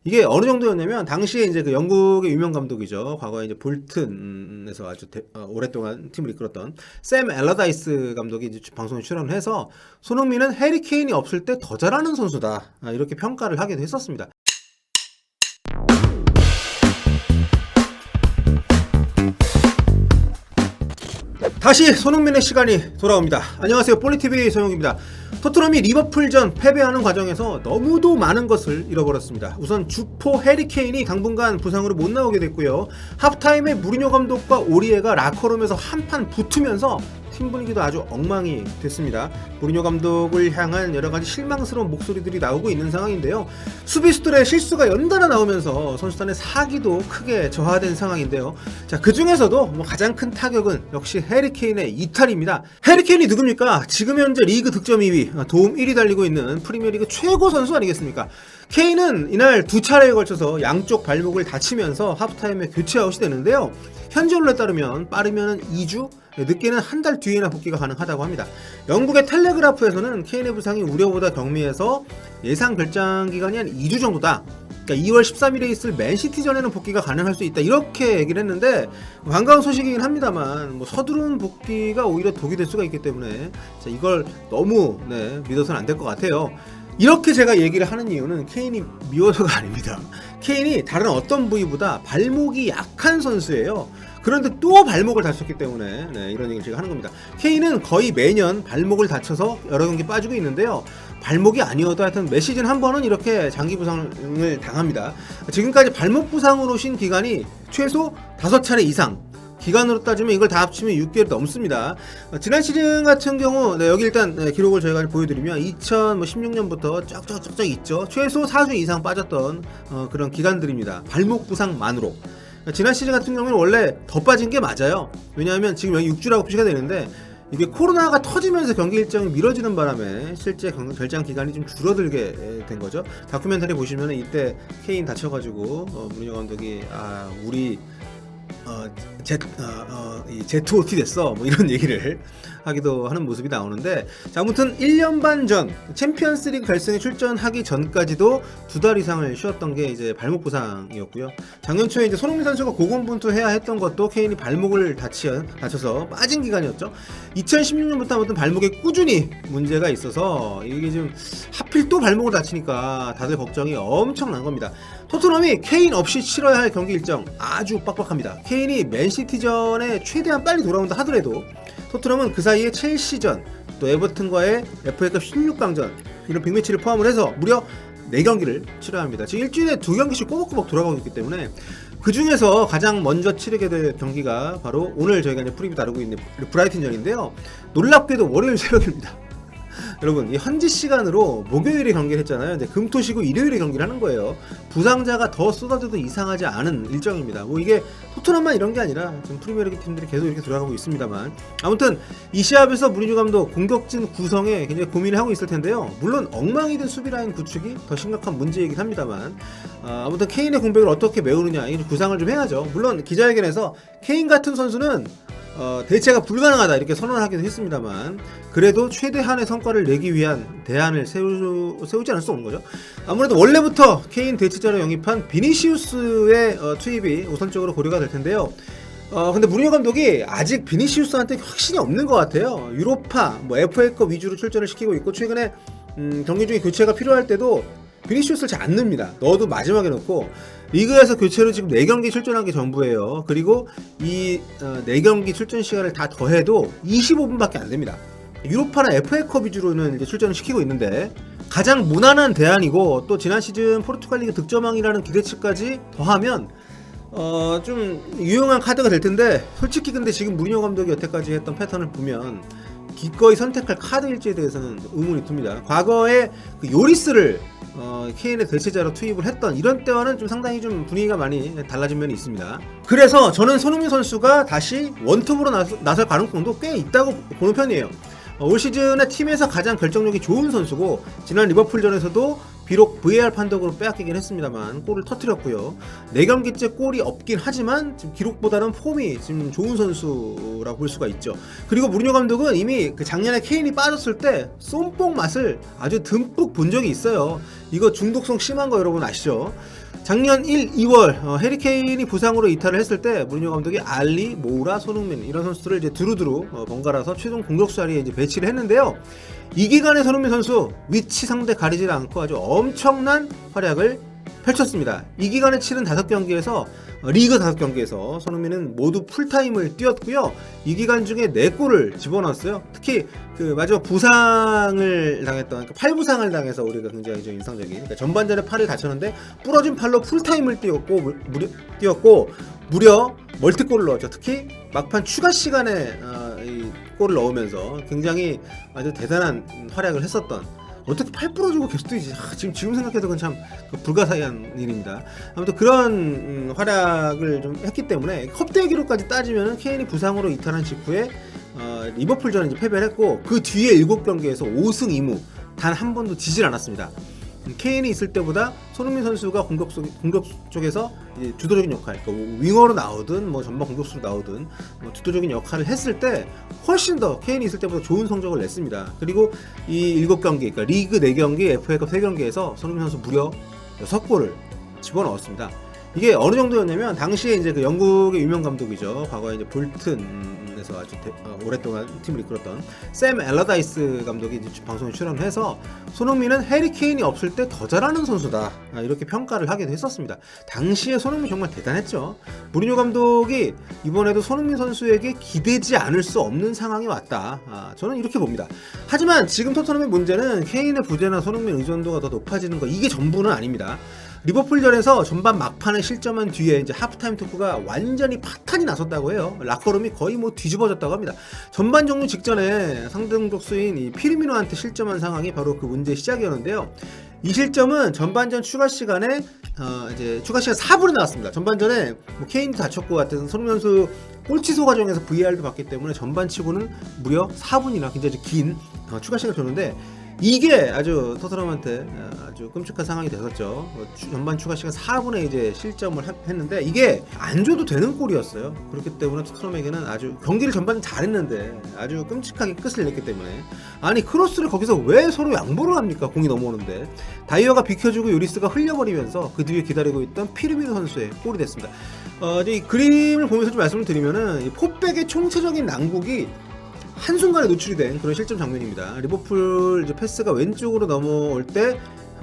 이게 어느 정도였냐면 당시에 이제 그 영국의 유명 감독이죠. 과거에 이제 볼튼에서 아주 오랫동안 팀을 이끌었던 샘 엘러다이스 감독이 이제 방송에 출연을 해서 손흥민은 해리 케인이 없을 때 더 잘하는 선수다. 이렇게 평가를 하기도 했었습니다. 다시 손흥민의 시간이 돌아옵니다. 안녕하세요. 볼리TV 소영입니다. 토트넘이 리버풀전 패배하는 과정에서 너무도 많은 것을 잃어버렸습니다. 우선 주포 해리 케인이 당분간 부상으로 못 나오게 됐고요. 하프타임에 무리뉴 감독과 오리에가 라커룸에서 한판 붙으면서 팀 분위기도 아주 엉망이 됐습니다. 무리뉴 감독을 향한 여러가지 실망스러운 목소리들이 나오고 있는 상황인데요. 수비수들의 실수가 연달아 나오면서 선수단의 사기도 크게 저하된 상황인데요. 자, 그 중에서도 가장 큰 타격은 역시 해리 케인의 이탈입니다. 해리 케인이 누굽니까? 지금 현재 리그 득점 2위, 도움 1위 달리고 있는 프리미어리그 최고 선수 아니겠습니까? 케인은 이날 두 차례에 걸쳐서 양쪽 발목을 다치면서 하프타임에 교체 아웃이 되는데요. 현지 언론에 따르면 빠르면 2주, 늦게는 한 달 뒤에나 복귀가 가능하다고 합니다. 영국의 텔레그라프에서는 케인의 부상이 우려보다 경미해서 예상 결장 기간이 한 2주 정도다. 그러니까 2월 13일에 있을 맨시티전에는 복귀가 가능할 수 있다. 이렇게 얘기를 했는데 반가운 소식이긴 합니다만 서두른 복귀가 오히려 독이 될 수가 있기 때문에 이걸 너무 믿어서는 안 될 것 같아요. 이렇게 제가 얘기를 하는 이유는 케인이 미워서가 아닙니다. 케인이 다른 어떤 부위보다 발목이 약한 선수예요. 그런데 또 발목을 다쳤기 때문에 이런 얘기를 제가 하는 겁니다. 케인은 거의 매년 발목을 다쳐서 여러 경기 빠지고 있는데요. 발목이 아니어도 하여튼 매 시즌 한 번은 이렇게 장기 부상을 당합니다. 지금까지 발목 부상으로 쉰 기간이 최소 5차례 이상, 기간으로 따지면 이걸 다 합치면 6개월 넘습니다. 지난 시즌 같은 경우 여기 일단 기록을 저희가 보여드리면 2016년부터 쫙쫙쫙쫙 있죠. 최소 4주 이상 빠졌던 그런 기간들입니다. 발목 부상만으로. 지난 시즌 같은 경우는 원래 더 빠진 게 맞아요. 왜냐하면 지금 여기 6주라고 표시가 되는데 이게 코로나가 터지면서 경기 일정이 미뤄지는 바람에 실제 결장 기간이 좀 줄어들게 된 거죠. 다큐멘터리 보시면 이때 케인 다쳐가지고 무리뉴 감독이 우리 ZOT 됐어 이런 얘기를 하기도 하는 모습이 나오는데, 자, 아무튼 1년 반 전 챔피언스리그 결승에 출전하기 전까지도 2달 이상을 쉬었던 게 이제 발목 부상이었고요. 작년 초에 이제 손흥민 선수가 고군분투해야 했던 것도 케인이 발목을 다쳐서 빠진 기간이었죠. 2016년부터 아무튼 발목에 꾸준히 문제가 있어서 이게 지금 하필 또 발목을 다치니까 다들 걱정이 엄청난 겁니다. 토트넘이 케인 없이 치러야 할 경기 일정 아주 빡빡합니다. 케인이 맨시티전에 최대한 빨리 돌아온다 하더라도 토트넘은 그 사이에 첼시전, 또 에버튼과의 FA컵 16강전 이런 빅매치를 포함을 해서 무려 4경기를 치러야 합니다. 지금 일주일에 2경기씩 꼬박꼬박 돌아가고 있기 때문에 그 중에서 가장 먼저 치르게 될 경기가 바로 오늘 저희가 이제 프리뷰 다루고 있는 브라이튼전인데요. 놀랍게도 월요일 새벽입니다. 여러분, 이 현지 시간으로 목요일에 경기를 했잖아요. 이제 금, 토, 쉬고 일요일에 경기를 하는 거예요. 부상자가 더 쏟아져도 이상하지 않은 일정입니다. 이게 토트넘만 이런 게 아니라 지금 프리미어리그 팀들이 계속 이렇게 돌아가고 있습니다만, 아무튼 이 시합에서 무리뉴 감독 공격진 구성에 굉장히 고민을 하고 있을 텐데요. 물론 엉망이 된 수비 라인 구축이 더 심각한 문제이긴 합니다만, 아무튼 케인의 공백을 어떻게 메우느냐, 이 구상을 좀 해야죠. 물론 기자회견에서 케인 같은 선수는 대체가 불가능하다 이렇게 선언을 하기도 했습니다만, 그래도 최대한의 성과를 내기 위한 대안을 세우지 않을 수 없는 거죠. 아무래도 원래부터 케인 대체자로 영입한 비니시우스의 투입이 우선적으로 고려가 될 텐데요. 근데 무리뉴 감독이 아직 비니시우스한테 확신이 없는 것 같아요. 유로파, FA컵 위주로 출전을 시키고 있고, 최근에 경기 중에 교체가 필요할 때도 비니시우스를 잘 안 넣습니다. 넣어도 마지막에 넣고, 리그에서 교체로 지금 4경기 출전한 게 전부예요. 그리고 이 4경기 출전 시간을 다 더해도 25분밖에 안 됩니다. 유로파나 FA컵 위주로는 이제 출전을 시키고 있는데, 가장 무난한 대안이고 또 지난 시즌 포르투갈 리그 득점왕이라는 기대치까지 더하면 좀 유용한 카드가 될 텐데, 솔직히 근데 지금 무리뉴 감독이 여태까지 했던 패턴을 보면 기꺼이 선택할 카드일지에 대해서는 의문이 듭니다. 과거에 그 요리스를 케인의 대체자로 투입을 했던 이런 때와는 좀 상당히 좀 분위기가 많이 달라진 면이 있습니다. 그래서 저는 손흥민 선수가 다시 원톱으로 나설 가능성도 꽤 있다고 보는 편이에요. 올 시즌에 팀에서 가장 결정력이 좋은 선수고, 지난 리버풀전에서도 비록 VAR 판독으로 빼앗기긴 했습니다만 골을 터뜨렸고요. 4경기째 골이 없긴 하지만 지금 기록보다는 폼이 지금 좋은 선수라고 볼 수가 있죠. 그리고 무리뉴 감독은 이미 그 작년에 케인이 빠졌을 때 쏨뽕 맛을 아주 듬뿍 본 적이 있어요. 이거 중독성 심한 거 여러분 아시죠? 작년 1, 2월 해리케인이 부상으로 이탈을 했을 때 무리뉴 감독이 알리, 모우라, 손흥민 이런 선수들을 이제 두루두루 번갈아서 최종 공격수 자리에 이제 배치를 했는데요. 이 기간에 손흥민 선수 위치 상대 가리지 않고 아주 엄청난 활약을 펼쳤습니다. 이 기간에 치른 5경기에서 리그 5경기에서 손흥민은 모두 풀타임을 뛰었고요. 이 기간 중에 4골을 집어넣었어요. 특히 그 마지막 부상을 당했던 그러니까 팔 부상을 당해서 우리가 굉장히 좀 인상적인 그러니까 전반전에 팔을 다쳤는데 부러진 팔로 풀타임을 뛰었고 무려 멀티골을 넣었죠. 특히 막판 추가 시간에 이 골을 넣으면서 굉장히 아주 대단한 활약을 했었던 어떻게 팔 부러지고 계속 뛰지? 지금 생각해도 그건 참 불가사의한 일입니다. 아무튼 그런 활약을 좀 했기 때문에 컵대회 기록까지 따지면 케인이 부상으로 이탈한 직후에 리버풀전에 이제 패배를 했고 그 뒤에 7경기에서 5승 2무 단 한 번도 지질 않았습니다. 케인이 있을 때보다 손흥민 선수가 공격 쪽에서 이제 주도적인 역할, 그러니까 윙어로 나오든 뭐 전방 공격수로 나오든 뭐 주도적인 역할을 했을 때 훨씬 더 케인이 있을 때보다 좋은 성적을 냈습니다. 그리고 이 7경기, 그러니까 리그 4경기, FA컵 3경기에서 손흥민 선수 무려 6골을 집어넣었습니다. 이게 어느 정도였냐면 당시에 이제 그 영국의 유명 감독이죠. 과거에 이제 볼튼에서 아주 오랫동안 팀을 이끌었던 샘 엘러다이스 감독이 이제 방송에 출연해서 손흥민은 해리 케인이 없을 때 더 잘하는 선수다 이렇게 평가를 하기도 했었습니다. 당시에 손흥민 정말 대단했죠. 무리뉴 감독이 이번에도 손흥민 선수에게 기대지 않을 수 없는 상황이 왔다. 저는 이렇게 봅니다. 하지만 지금 토트넘의 문제는 케인의 부재나 손흥민 의존도가 더 높아지는 거 이게 전부는 아닙니다. 리버풀전에서 전반 막판에 실점한 뒤에 이제 하프타임 토크가 완전히 파탄이 났었다고 해요. 라커룸이 거의 뭐 뒤집어졌다고 합니다. 전반 종료 직전에 상대 공격수인 이 피르미노한테 실점한 상황이 바로 그 문제의 시작이었는데요. 이 실점은 전반전 추가 시간에 이제 추가 시간 4분에 나왔습니다. 전반전에 뭐 케인도 다쳤고 같은 손흥민 선수 골치소 과정에서 VAR도 봤기 때문에 전반치고는 무려 4분이나 굉장히 긴 추가 시간을 줬는데 이게 아주 토트넘한테 아주 끔찍한 상황이 됐었죠. 전반 추가 시간 4분에 이제 실점을 했는데 이게 안 줘도 되는 골이었어요. 그렇기 때문에 토트넘에게는 아주 경기를 전반 잘했는데 아주 끔찍하게 끝을 냈기 때문에 아니 크로스를 거기서 왜 서로 양보를 합니까? 공이 넘어오는데 다이어가 비켜주고 요리스가 흘려버리면서 그 뒤에 기다리고 있던 피르미노 선수의 골이 됐습니다. 이 그림을 보면서 좀 말씀을 드리면은 이 포백의 총체적인 난국이 한순간에 노출이 된 그런 실점 장면입니다. 리버풀 이제 패스가 왼쪽으로 넘어올 때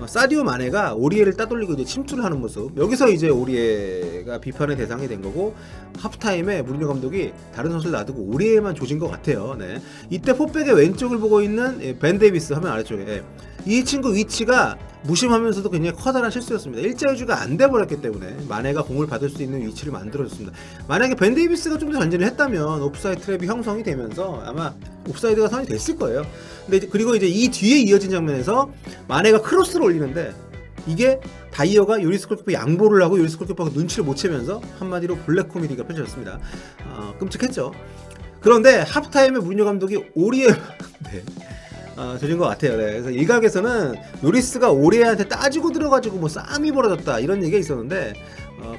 사디오 마네가 오리에를 따돌리고 이제 침투를 하는 모습. 여기서 이제 오리에가 비판의 대상이 된 거고 하프타임에 무리뉴 감독이 다른 선수를 놔두고 오리에만 조진 것 같아요. 네. 이때 포백의 왼쪽을 보고 있는 벤 데이비스 화면 아래쪽에 이 친구 위치가 무심하면서도 굉장히 커다란 실수였습니다. 일자유주가 안 돼버렸기 때문에 마네가 공을 받을 수 있는 위치를 만들어줬습니다. 만약에 벤 데이비스가 좀 더 전진을 했다면 옵사이드 트랩이 형성이 되면서 아마 옵사이드가 선이 됐을 거예요. 근데 그리고 이제 이 뒤에 이어진 장면에서 마네가 크로스를 올리는데 이게 다이어가 요리스 골키퍼 양보를 하고 요리스 골키퍼가 눈치를 못 채면서 한마디로 블랙 코미디가 펼쳐졌습니다. 끔찍했죠. 그런데 하프타임에 무리뉴 감독이 오리에 네. 조진 것 같아요. 네. 그래서 일각에서는 요리스가 오리에한테 따지고 들어가지고 뭐 싸움이 벌어졌다 이런 얘기가 있었는데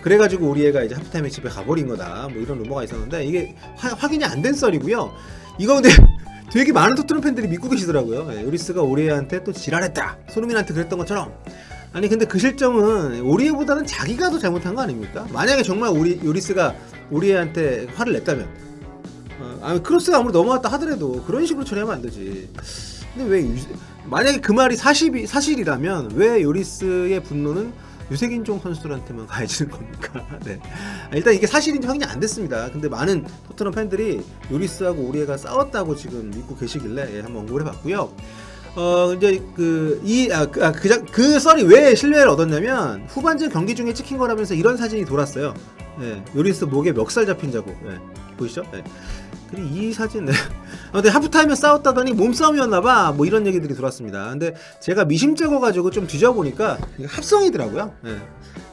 그래가지고 오리에가 이제 하프타임에 집에 가버린 거다 뭐 이런 루머가 있었는데 이게 확인이 안 된 썰이고요. 이거 근데 되게 많은 토트넘 팬들이 믿고 계시더라고요. 네. 요리스가 오리에한테 또 지랄했다 손흥민한테 그랬던 것처럼. 아니 근데 그 실점은 오리에보다는 자기가 더 잘못한 거 아닙니까? 만약에 정말 요리스가 오리에한테 화를 냈다면 크로스가 아무리 넘어왔다 하더라도 그런 식으로 처리하면 안 되지. 근데 왜 만약에 그 말이 사실이라면 왜 요리스의 분노는 유색인종 선수들한테만 가해지는 겁니까? 네. 일단 이게 사실인지 확인이 안 됐습니다. 근데 많은 토트넘 팬들이 요리스하고 오리에가 싸웠다고 지금 믿고 계시길래 한번 언급을 해봤고요. 이제 그 썰이 왜 신뢰를 얻었냐면 후반전 경기 중에 찍힌 거라면서 이런 사진이 돌았어요. 네. 요리스 목에 멱살 잡힌 자국. 네. 보이시죠? 네. 그리고 이 사진, 네. 근데 하프타임에 싸웠다더니 몸싸움이었나봐 뭐 이런 얘기들이 돌았습니다. 근데 제가 미심쩍어가지고 좀 뒤져보니까 합성이더라고요. 네.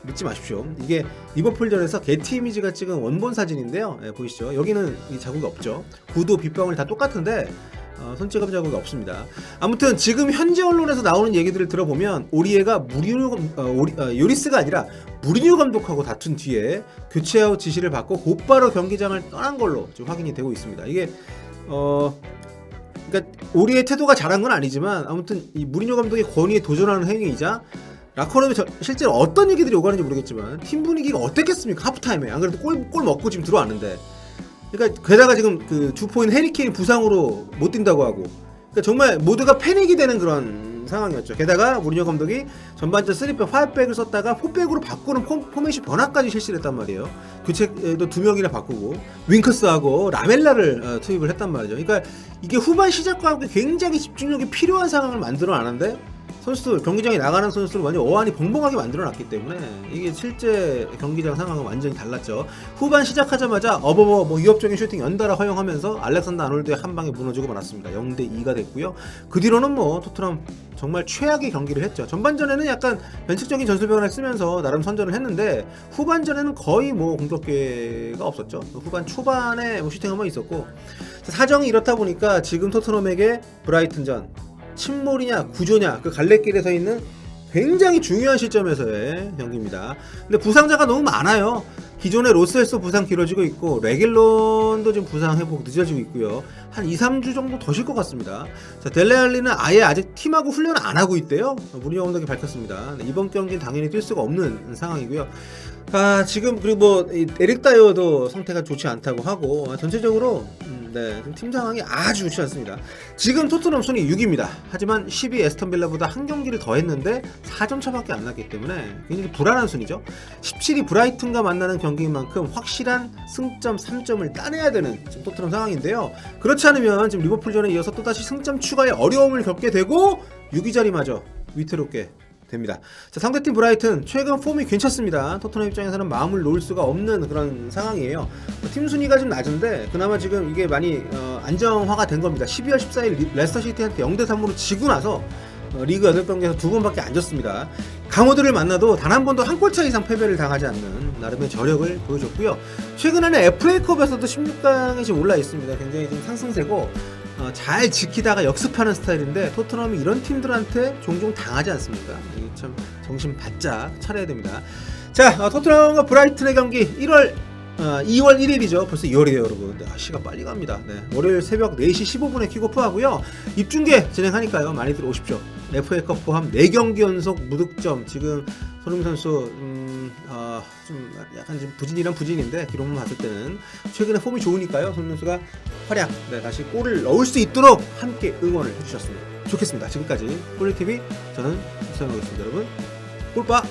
믿지 마십시오. 이게 리버풀전에서 게티 이미지가 찍은 원본 사진인데요. 네, 보이시죠? 여기는 이 자국이 없죠. 구도 빗방울 다 똑같은데 손찌검 자국이 없습니다. 아무튼 지금 현재 언론에서 나오는 얘기들을 들어보면 오리에가 요리스가 아니라 무리뉴 감독하고 다툰 뒤에 교체아웃 지시를 받고 곧바로 경기장을 떠난 걸로 지금 확인이 되고 있습니다. 이게 그러니까 오리의 태도가 잘한 건 아니지만 아무튼 이 무리뉴 감독의 권위에 도전하는 행위이자 라커룸에 실제로 어떤 얘기들이 오가는지 모르겠지만 팀 분위기가 어땠겠습니까? 하프타임에 안 그래도 골 먹고 지금 들어왔는데, 그러니까 게다가 지금 그 주포인 해리케인이 부상으로 못 뛴다고 하고, 그러니까 정말 모두가 패닉이 되는 그런 상황이었죠. 게다가 무리뉴 감독이 전반전 3백, 5백을 썼다가 4백으로 바꾸는 포메이션 변화까지 실시를 했단 말이에요. 교체도 2명이나 바꾸고 윙크스하고 라멜라를 투입을 했단 말이죠. 그러니까 이게 후반 시작과 함께 굉장히 집중력이 필요한 상황을 만들어놨는데, 선수들 경기장에 나가는 선수를 완전 어안이 벙벙하게 만들어놨기 때문에 이게 실제 경기장 상황은 완전히 달랐죠. 후반 시작하자마자 뭐 위협적인 슈팅 연달아 허용하면서 알렉산더 아놀드의 한 방에 무너지고 말았습니다. 0대2가 됐고요. 그 뒤로는 뭐 토트넘 정말 최악의 경기를 했죠. 전반전에는 약간 변칙적인 전술 변화를 쓰면서 나름 선전을 했는데, 후반전에는 거의 뭐 공격 기회가 없었죠. 후반 초반에 뭐 슈팅 한번 있었고, 사정이 이렇다 보니까 지금 토트넘에게 브라이튼전 침몰이냐 구조냐 그 갈래길에 서 있는 굉장히 중요한 시점에서의 경기입니다. 근데 부상자가 너무 많아요. 기존의 로셀소 부상 길어지고 있고, 레길론도 지금 부상 회복 늦어지고 있고요. 한 2-3주 정도 더 쉴 것 같습니다. 자, 델레알리는 아예 아직 팀하고 훈련을 안 하고 있대요. 무리뉴 감독이 밝혔습니다. 이번 경기는 당연히 뛸 수가 없는 상황이고요. 지금 그리고 뭐 에릭 다이어도 상태가 좋지 않다고 하고, 전체적으로 팀 상황이 아주 좋지 않습니다. 지금 토트넘 순위 6위입니다. 하지만 10위 에스턴 빌라보다 한 경기를 더 했는데 4점 차밖에 안 났기 때문에 굉장히 불안한 순위죠. 17위 브라이튼과 만나는 경기인 만큼 확실한 승점 3점을 따내야 되는 지금 토트넘 상황인데요. 그렇지 않으면 지금 리버풀전에 이어서 또다시 승점 추가에 어려움을 겪게 되고 6위 자리마저 위태롭게 됩니다. 자, 상대팀 브라이튼 최근 폼이 괜찮습니다. 토트넘 입장에서는 마음을 놓을 수가 없는 그런 상황이에요. 팀 순위가 좀 낮은데 그나마 지금 이게 많이 안정화가 된 겁니다. 12월 14일 레스터 시티한테 0대3으로 지고 나서 리그 8경기에서 2번밖에 안 졌습니다. 강호들을 만나도 단 한 번도 한 골차 이상 패배를 당하지 않는 나름의 저력을 보여줬고요. 최근에는 FA컵에서도 16강에 지금 올라 있습니다. 굉장히 좀 상승세고 잘 지키다가 역습하는 스타일인데, 토트넘이 이런 팀들한테 종종 당하지 않습니까? 참 정신 바짝 차려야 됩니다. 자, 토트넘과 브라이튼의 경기 2월 1일이죠. 벌써 2월이에요, 여러분. 시간 빨리 갑니다. 월요일 새벽 4시 15분에 킥오프 하고요. 입중계 진행하니까요. 많이들 오십시오. FA컵 포함 4경기 연속 무득점. 지금 손흥민 선수 좀 약간 좀 부진이란 부진인데, 기록만 봤을 때는 최근에 폼이 좋으니까요. 손흥민 선수가 활약, 다시 골을 넣을 수 있도록 함께 응원을 해주셨으면 좋겠습니다. 지금까지 꿀리TV 저는 이상호였습니다. 여러분, 꿀빠!